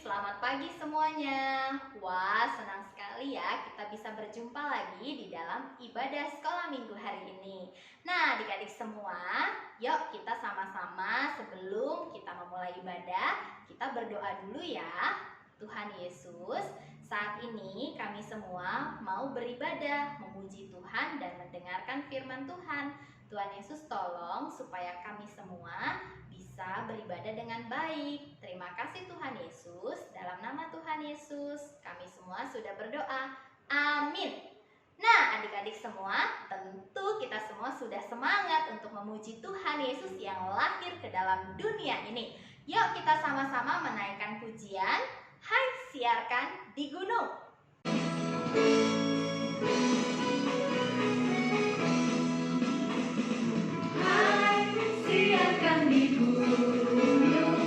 selamat pagi semuanya. Wah, senang sekali ya kita bisa berjumpa lagi di dalam ibadah sekolah minggu hari ini. Nah, adik-adik semua, yuk kita sama-sama sebelum kita memulai ibadah, kita berdoa dulu ya. Tuhan Yesus, saat ini kami semua mau beribadah, memuji Tuhan dan mendengarkan firman Tuhan. Tuhan Yesus tolong supaya kami semua bisa beribadah dengan baik. Terima kasih Tuhan Yesus. Dalam nama Tuhan Yesus, kami semua sudah berdoa. Amin. Nah, adik-adik semua, tentu kita semua sudah semangat untuk memuji Tuhan Yesus yang lahir ke dalam dunia ini. Yuk kita sama-sama menaikkan pujian. Hai, siarkan di gunung. Hai, siarkan di gunung,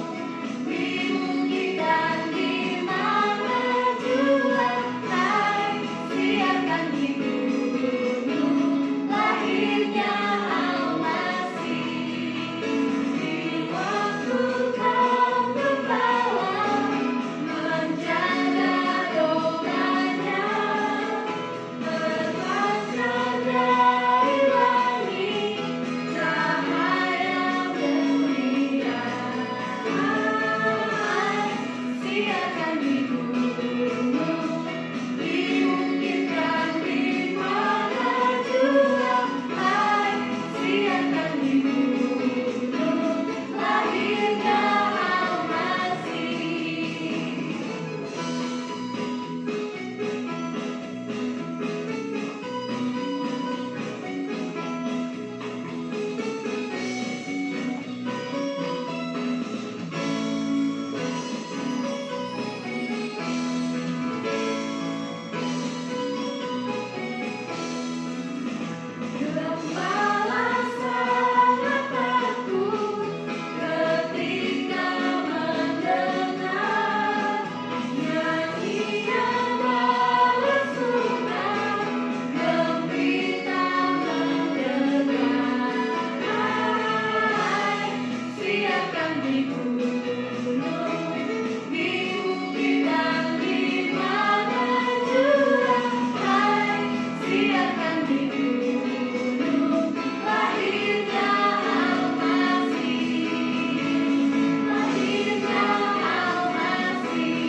di bukit dan di mana jua. Hai, siarkan di gunung, lahirnya Al-Masih. Di waktu kau berbawa, menjaga domanya, berbaca dari langit, cahaya mulia. Siarkan di gunung, di bukit dan di mana jua. Hai, siarkan di gunung, lahirnya Al-Masih. Gembala sangat takut ketika mendengar nyanyian bala sungai, gembira mendengar. Hai, siarkan di gunung, di bukit dan di mana jua. Hai, siarkan di gunung, lahirnya Al-Masih, lahirnya Al-Masih,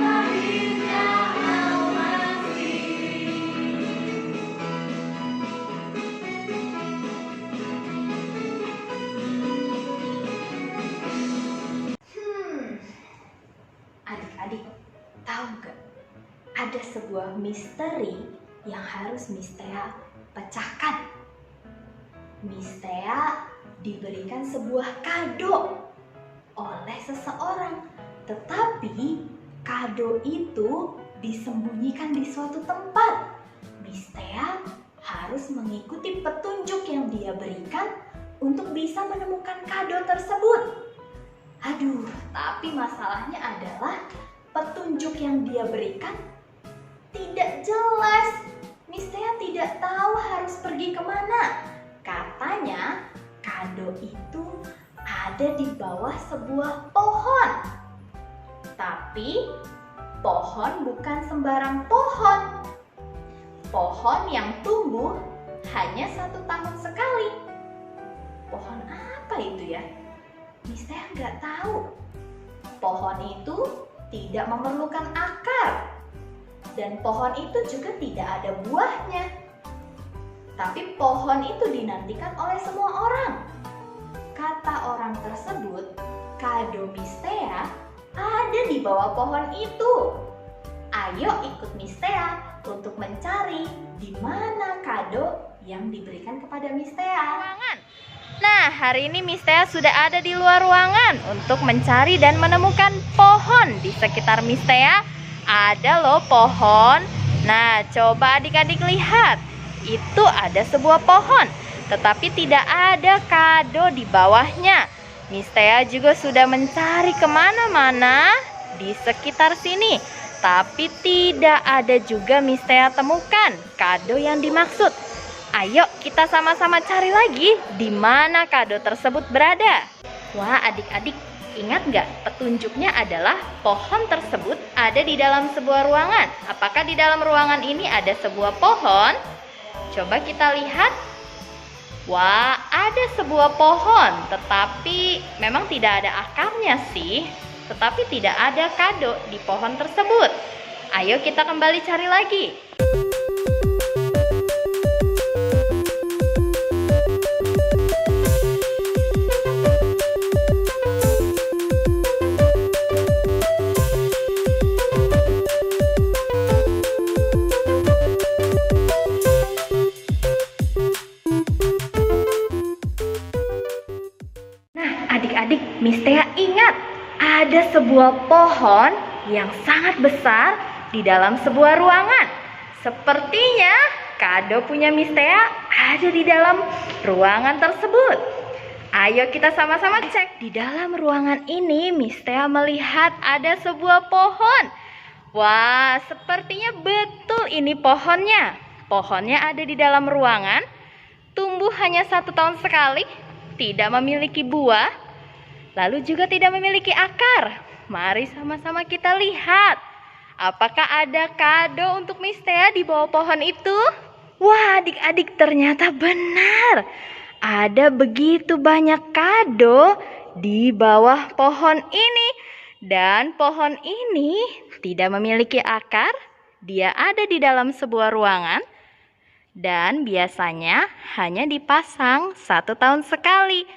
lahirnya Al-Masih. Adik-adik, tahu gak? Ada sebuah misteri yang harus Mistea pecahkan. Mistea diberikan sebuah kado oleh seseorang, tetapi kado itu disembunyikan di suatu tempat. Mistea harus mengikuti petunjuk yang dia berikan untuk bisa menemukan kado tersebut. Aduh, tapi masalahnya adalah petunjuk yang dia berikan tidak jelas. Mistea tidak tahu harus pergi kemana. Katanya kado itu ada di bawah sebuah pohon. Tapi pohon bukan sembarang pohon. Pohon yang tumbuh hanya 1 tahun sekali. Pohon apa itu ya? Mistea nggak tahu. Pohon itu tidak memerlukan akar. Dan pohon itu juga tidak ada buahnya. Tapi pohon itu dinantikan oleh semua orang. Kata orang tersebut, kado Mistea ada di bawah pohon itu. Ayo ikut Mistea untuk mencari di mana kado yang diberikan kepada Mistea. Nah, hari ini Mistea sudah ada di luar ruangan untuk mencari dan menemukan pohon. Di sekitar Mistea ada loh pohon. Nah, coba adik-adik lihat. Itu ada sebuah pohon, tetapi tidak ada kado di bawahnya. Mistea juga sudah mencari kemana-mana di sekitar sini, tapi tidak ada juga Mistea temukan kado yang dimaksud. Ayo kita sama-sama cari lagi di mana kado tersebut berada. Wah, adik-adik, Ingat nggak, petunjuknya adalah pohon tersebut ada di dalam sebuah ruangan. Apakah di dalam ruangan ini ada sebuah pohon? Coba kita lihat. Wah, ada sebuah pohon, tetapi memang tidak ada akarnya sih. Tetapi tidak ada kado di pohon tersebut. Ayo kita kembali cari lagi. Adik-adik, Miss Tea ingat, ada sebuah pohon yang sangat besar di dalam sebuah ruangan. Sepertinya kado punya Miss Tea ada di dalam ruangan tersebut. Ayo kita sama-sama cek. Di dalam ruangan ini Miss Tea melihat ada sebuah pohon. Wah, sepertinya betul ini pohonnya. Pohonnya ada di dalam ruangan, tumbuh hanya 1 tahun sekali, tidak memiliki buah, lalu juga tidak memiliki akar. Mari sama-sama kita lihat. Apakah ada kado untuk Miss Tea di bawah pohon itu? Wah, adik-adik, ternyata benar. Ada begitu banyak kado di bawah pohon ini. Dan pohon ini tidak memiliki akar. Dia ada di dalam sebuah ruangan. Dan biasanya hanya dipasang 1 tahun sekali.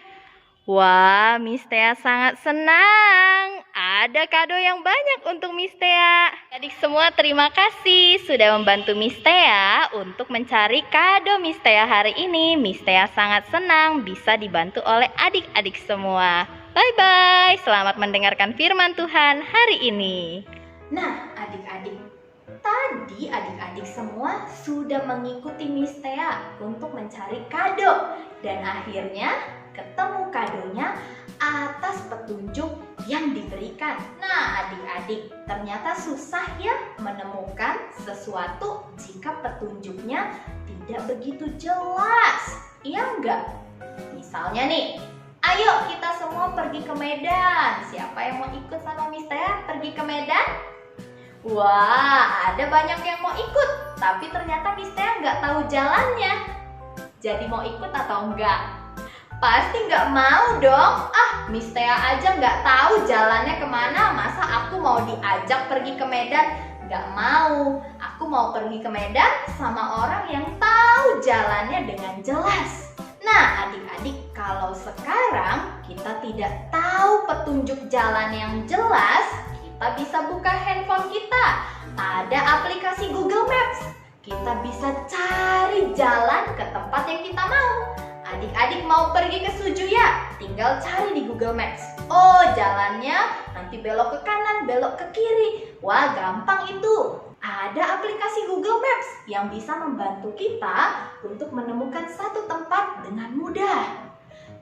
Wah, Miss Tea sangat senang. Ada kado yang banyak untuk Miss Tea. Adik semua, terima kasih sudah membantu Miss Tea untuk mencari kado Miss Tea hari ini. Miss Tea sangat senang bisa dibantu oleh adik-adik semua. Bye-bye. Selamat mendengarkan firman Tuhan hari ini. Nah, adik-adik, tadi adik-adik semua sudah mengikuti Miss Tea untuk mencari kado. Dan akhirnya ketemu kadonya atas petunjuk yang diberikan. Nah, adik-adik, ternyata susah ya menemukan sesuatu jika petunjuknya tidak begitu jelas. Iya enggak? Misalnya nih, ayo kita semua pergi ke Medan. Siapa yang mau ikut sama Miss Tea pergi ke Medan? Wah, ada banyak yang mau ikut, tapi ternyata Miss Tea nggak tahu jalannya. Jadi mau ikut atau enggak? Pasti nggak mau dong. Miss Tea aja nggak tahu jalannya kemana, masa aku mau diajak pergi ke Medan? Nggak mau. Aku mau pergi ke Medan sama orang yang tahu jalannya dengan jelas. Nah, adik-adik, kalau sekarang kita tidak tahu petunjuk jalan yang jelas, kita bisa buka handphone kita. Ada aplikasi Google Maps. Kita bisa cari jalan ke tempat yang kita mau. Adik-adik mau pergi ke Sujuya, tinggal cari di Google Maps. Oh, jalannya nanti belok ke kanan, belok ke kiri. Wah, gampang itu. Ada aplikasi Google Maps yang bisa membantu kita untuk menemukan satu tempat dengan mudah.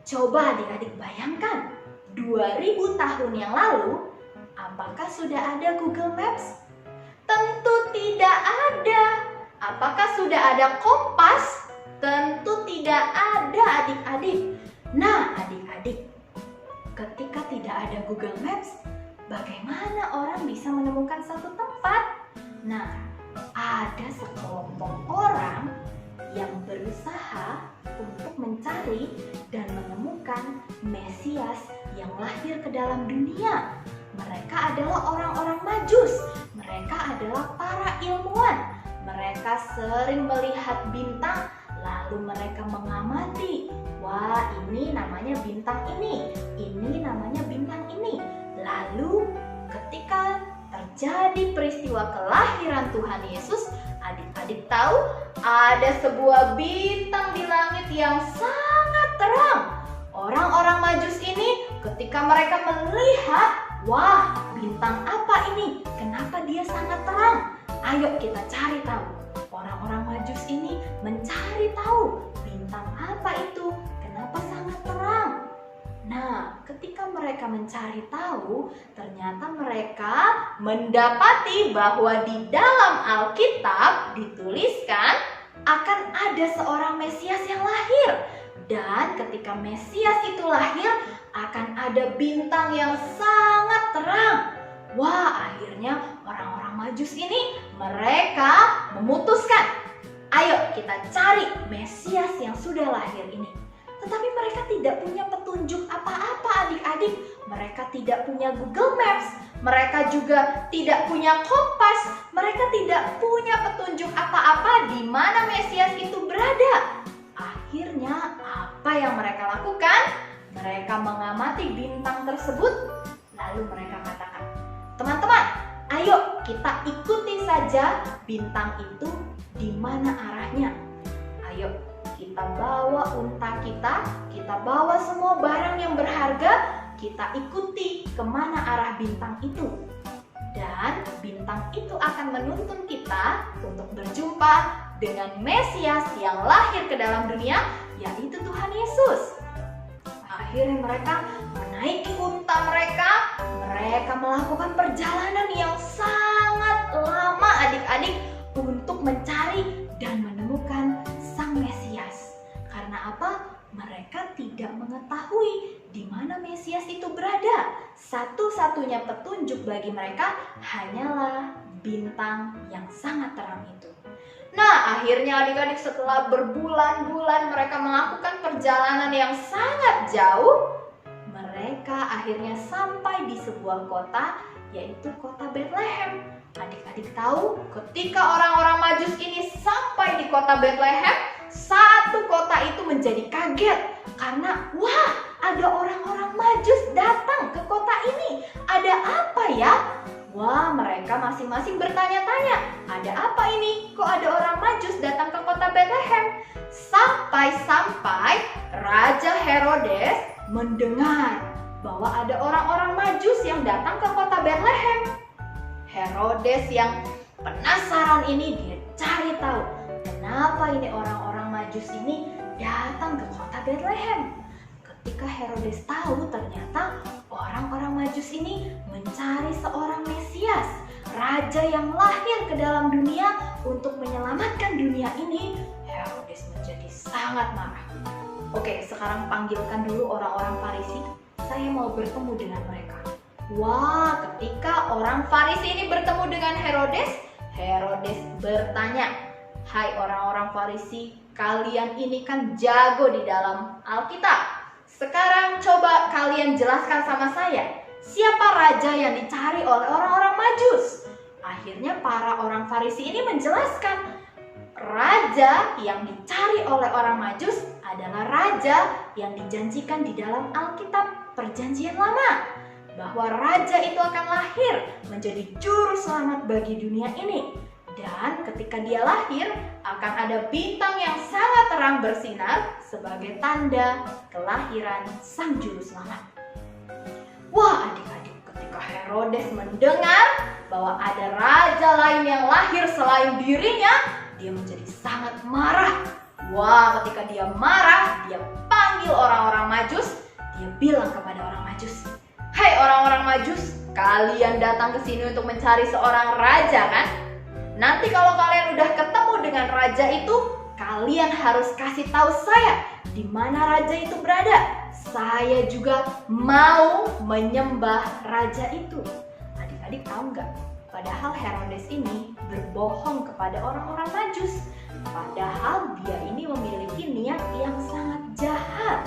Coba adik-adik bayangkan, 2000 tahun yang lalu, apakah sudah ada Google Maps? Tentu tidak ada. Apakah sudah ada kompas? Tentu tidak ada, adik-adik. Nah, adik-adik, ketika tidak ada Google Maps, bagaimana orang bisa menemukan satu tempat? Nah, ada sekelompok orang yang berusaha untuk mencari dan menemukan Mesias yang lahir ke dalam dunia. Mereka adalah orang-orang Majus. Mereka adalah para ilmuwan. Mereka sering melihat bintang, lalu mereka mengamati. Wah, ini namanya bintang ini namanya bintang ini. Lalu ketika terjadi peristiwa kelahiran Tuhan Yesus, adik-adik tahu ada sebuah bintang di langit yang sangat terang. Orang-orang Majus ini ketika mereka melihat, wah, bintang apa ini? Kenapa dia sangat terang? Ayo kita cari tahu. Orang-orang Majus ini mencari tahu bintang apa itu, kenapa sangat terang. Nah, ketika mereka mencari tahu, ternyata mereka mendapati bahwa di dalam Alkitab dituliskan akan ada seorang Mesias yang lahir. Dan ketika Mesias itu lahir, akan ada bintang yang sangat terang. Wah, akhirnya orang-orang Majus ini mereka memutuskan, ayo kita cari Mesias yang sudah lahir ini. Tetapi mereka tidak punya petunjuk apa-apa adik-adik. Mereka tidak punya Google Maps. Mereka juga tidak punya kompas. Mereka tidak punya petunjuk apa-apa di mana Mesias itu berada. Akhirnya apa yang mereka lakukan? Mereka mengamati bintang tersebut. Lalu mereka katakan, teman-teman, ayo kita ikuti saja bintang itu di mana arahnya. Ayo kita bawa unta kita bawa semua barang yang berharga, kita ikuti kemana arah bintang itu. Dan bintang itu akan menuntun kita untuk berjumpa dengan Mesias yang lahir ke dalam dunia, yaitu Tuhan Yesus. Akhirnya mereka menaiki unta mereka melakukan perjalanan yang sangat lama adik-adik untuk mencari dan menemukan Sang Mesias. Karena apa? Mereka tidak mengetahui di mana Mesias itu berada. Satu-satunya petunjuk bagi mereka hanyalah bintang yang sangat terang itu. Nah, akhirnya adik-adik setelah berbulan-bulan mereka melakukan perjalanan yang sangat jauh, mereka akhirnya sampai di sebuah kota, yaitu kota Bethlehem. Adik-adik tahu, ketika orang-orang Majus ini sampai di kota Bethlehem, satu kota itu menjadi kaget karena wah, ada orang-orang Majus datang ke kota ini. Ada apa ya? Wah, mereka masing-masing bertanya-tanya, ada apa ini? Kok ada orang Majus datang ke kota Bethlehem? Sampai-sampai Raja Herodes mendengar bahwa ada orang-orang Majus yang datang ke kota Bethlehem. Herodes yang penasaran ini, dia cari tahu kenapa ini orang-orang Majus ini datang ke kota Bethlehem. Ketika Herodes tahu ternyata orang-orang Majus ini mencari seorang Mesias, raja yang lahir ke dalam dunia untuk menyelamatkan dunia ini, Herodes menjadi sangat marah. Oke, sekarang panggilkan dulu orang-orang Farisi. Saya mau bertemu dengan mereka. Wah, ketika orang Farisi ini bertemu dengan Herodes, Herodes bertanya, hai orang-orang Farisi, kalian ini kan jago di dalam Alkitab. Sekarang coba kalian jelaskan sama saya, siapa raja yang dicari oleh orang-orang Majus? Akhirnya para orang Farisi ini menjelaskan, raja yang dicari oleh orang Majus adalah raja yang dijanjikan di dalam Alkitab Perjanjian Lama. Bahwa raja itu akan lahir menjadi juru selamat bagi dunia ini. Dan ketika dia lahir, akan ada bintang yang sangat terang bersinar sebagai tanda kelahiran sang juru selamat. Wah adik-adik, ketika Herodes mendengar bahwa ada raja lain yang lahir selain dirinya, dia menjadi sangat marah. Wah, ketika dia marah, dia panggil orang-orang Majus. Dia bilang kepada orang Majus, hai orang-orang Majus, kalian datang ke sini untuk mencari seorang raja kan? Nanti kalau kalian udah ketemu dengan raja itu, kalian harus kasih tahu saya di mana raja itu berada. Saya juga mau menyembah raja itu. Adik-adik tahu nggak? Padahal Herodes ini berbohong kepada orang-orang Majus. Padahal dia ini memiliki niat yang sangat jahat.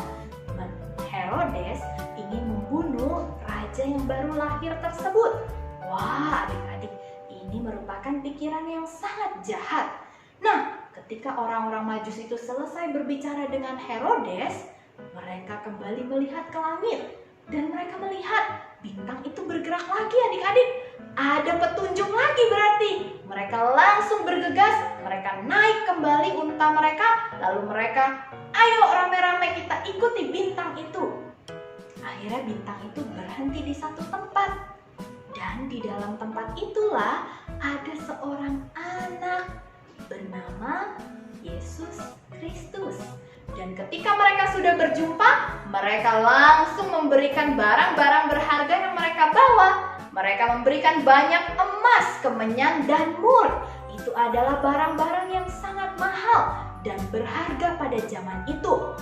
Herodes ingin membunuh raja yang baru lahir tersebut. Wah adik-adik, ini merupakan pikiran yang sangat jahat. Nah, ketika orang-orang Majus itu selesai berbicara dengan Herodes, mereka kembali melihat ke langit. Dan mereka melihat bintang itu bergerak lagi adik-adik. Ada petunjuk lagi berarti. Mereka langsung bergegas, mereka naik kembali unta mereka. Lalu mereka, ayo rame-rame kita ikuti bintang itu. Akhirnya bintang itu berhenti di satu tempat. Dan di dalam tempat itulah ada seorang anak bernama Yesus Kristus. Dan ketika mereka sudah berjumpa, mereka langsung memberikan barang-barang berharga yang mereka bawa. Mereka memberikan banyak emas, kemenyan, dan mur. Itu adalah barang-barang yang sangat mahal dan berharga pada zaman itu.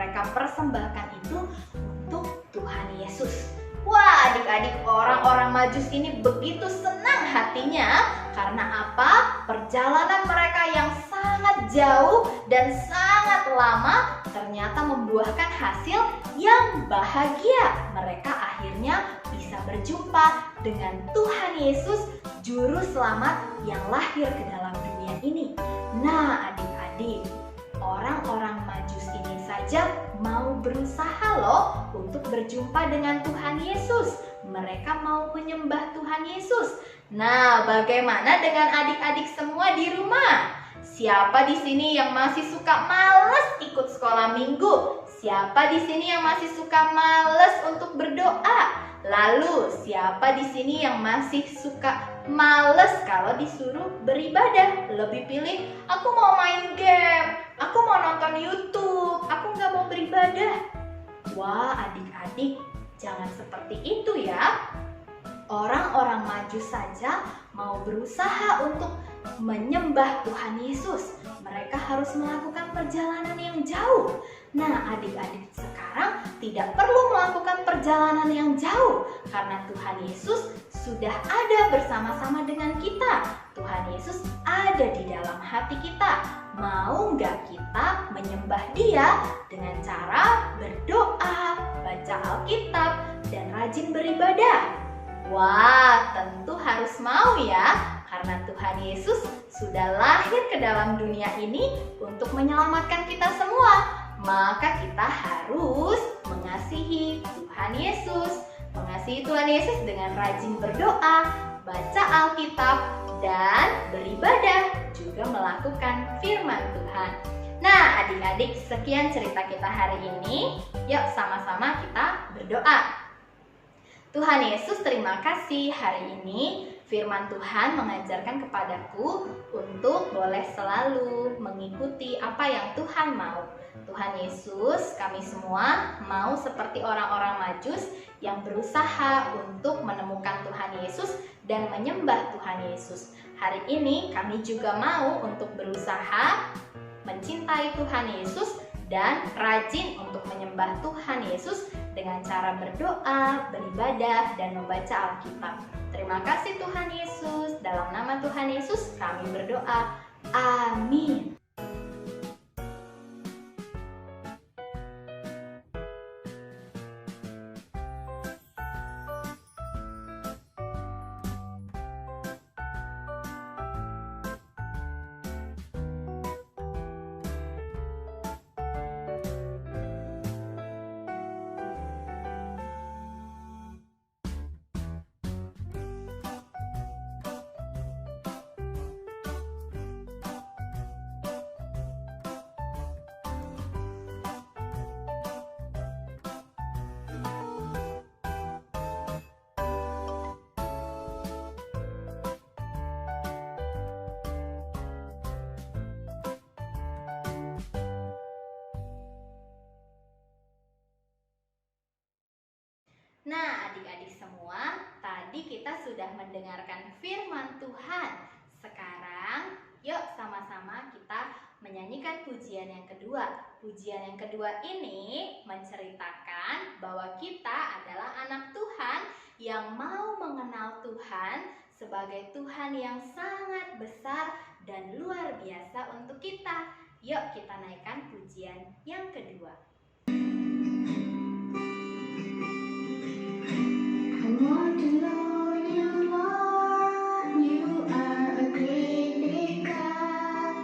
mereka persembahkan itu untuk Tuhan Yesus. Wah, adik-adik, orang-orang Majus ini begitu senang hatinya karena apa? Perjalanan mereka yang sangat jauh dan sangat lama ternyata membuahkan hasil yang bahagia. Mereka akhirnya bisa berjumpa dengan Tuhan Yesus, Juru Selamat yang lahir ke dalam dunia ini. Nah, adik-adik, orang-orang Majus ini saja mau berusaha loh untuk berjumpa dengan Tuhan Yesus. Mereka mau menyembah Tuhan Yesus. Nah, bagaimana dengan adik-adik semua di rumah? Siapa di sini yang masih suka males ikut sekolah minggu? Siapa di sini yang masih suka males untuk berdoa? Lalu, siapa di sini yang masih suka males kalau disuruh beribadah? Lebih pilih, aku mau main game, aku mau nonton YouTube, aku nggak mau beribadah. Wah, adik-adik, jangan seperti itu ya. Orang-orang Majus saja mau berusaha untuk menyembah Tuhan Yesus. Mereka harus melakukan perjalanan yang jauh. Nah, adik-adik sekarang tidak perlu melakukan perjalanan yang jauh karena Tuhan Yesus sudah ada bersama-sama dengan kita. Tuhan Yesus ada di dalam hati kita. Mau nggak kita menyembah Dia dengan cara berdoa, baca Alkitab, dan rajin beribadah? Wah, tentu harus mau ya, karena Tuhan Yesus sudah lahir ke dalam dunia ini untuk menyelamatkan kita semua. Maka kita harus mengasihi Tuhan Yesus. Mengasihi Tuhan Yesus dengan rajin berdoa, baca Alkitab, dan beribadah, juga melakukan firman Tuhan. Nah, adik-adik, sekian cerita kita hari ini. Yuk sama-sama kita berdoa. Tuhan Yesus, terima kasih hari ini firman Tuhan mengajarkan kepadaku untuk boleh selalu mengikuti apa yang Tuhan mau. Tuhan Yesus, kami semua mau seperti orang-orang Majus yang berusaha untuk menemukan Tuhan Yesus dan menyembah Tuhan Yesus. Hari ini kami juga mau untuk berusaha mencintai Tuhan Yesus dan rajin untuk menyembah Tuhan Yesus dengan cara berdoa, beribadah, dan membaca Alkitab. Terima kasih Tuhan Yesus. Dalam nama Tuhan Yesus kami berdoa. Amin. Nah, adik-adik semua, tadi kita sudah mendengarkan firman Tuhan. Sekarang, yuk sama-sama kita menyanyikan pujian yang kedua. Pujian yang kedua ini menceritakan bahwa kita adalah anak Tuhan yang mau mengenal Tuhan sebagai Tuhan yang sangat besar dan luar biasa untuk kita. Yuk kita naikkan pujian yang kedua. I want to know you more. You are a great big God.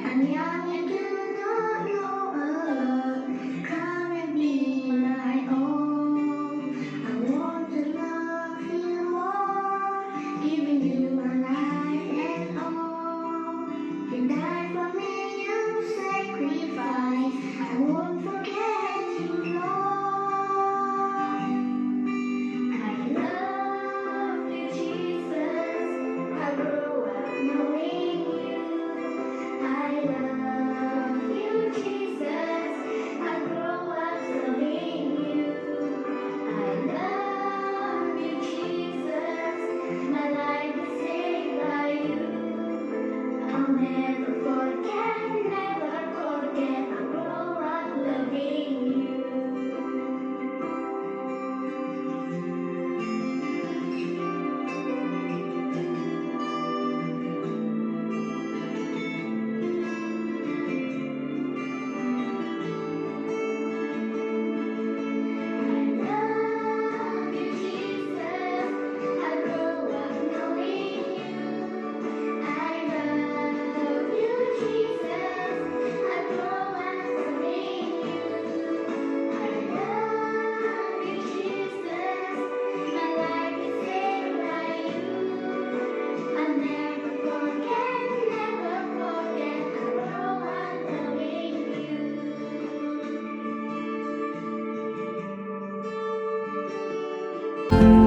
I'm young and do not know a lot. Come and be my own. I want to love you more, giving you my life and all. You died for me, you sacrificed. I won't forget you, Lord. I love you.